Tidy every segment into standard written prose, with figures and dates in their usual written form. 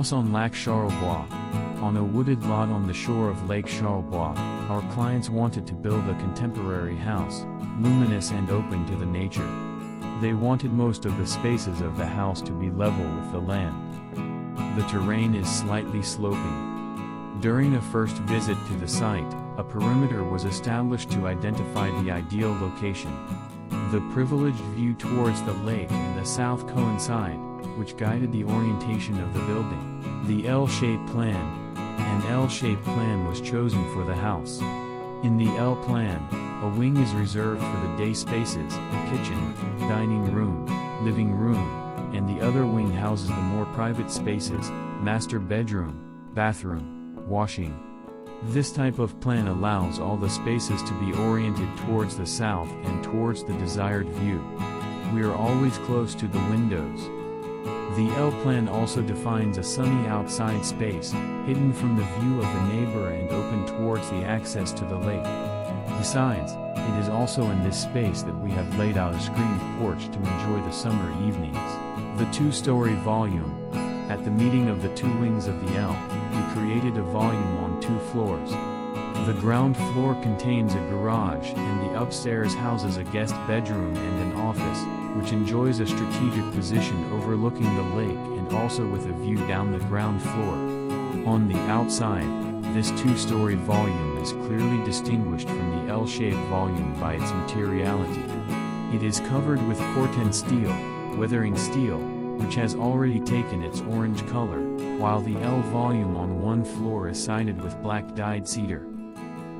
House on Lac Charlebois. On a wooded lot on the shore of Lake Charlebois, our clients wanted to build a contemporary house, luminous and open to the nature. They wanted most of the spaces of the house to be level with the land. The terrain is slightly sloping. During a first visit to the site, a perimeter was established to identify the ideal location. The privileged view towards the lake and the south coincide, which guided the orientation of the building. The L-shaped plan. An L-shaped plan was chosen for the house. In the L plan, a wing is reserved for the day spaces, kitchen, dining room, living room, and the other wing houses the more private spaces, master bedroom, bathroom, washing. This type of plan allows all the spaces to be oriented towards the south and towards the desired view. We are always close to the windows. The L plan also defines a sunny outside space, hidden from the view of the neighbor and open towards the access to the lake. Besides, it is also in this space that we have laid out a screened porch to enjoy the summer evenings. The two-story volume. At the meeting of the two wings of the L, we created a volume on 2 floors. The ground floor contains a garage and the upstairs houses a guest bedroom and an office, which enjoys a strategic position overlooking the lake and also with a view down the ground floor. On the outside, this 2-story volume is clearly distinguished from the L-shaped volume by its materiality. It is covered with corten steel, weathering steel, which has already taken its orange color, while the L volume on one floor is sided with black dyed cedar.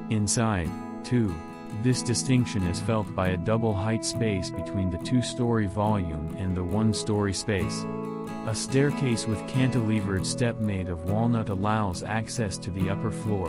Inside, too, this distinction is felt by a double height space between the 2-story volume and the 1-story space. A staircase with cantilevered step made of walnut allows access to the upper floor.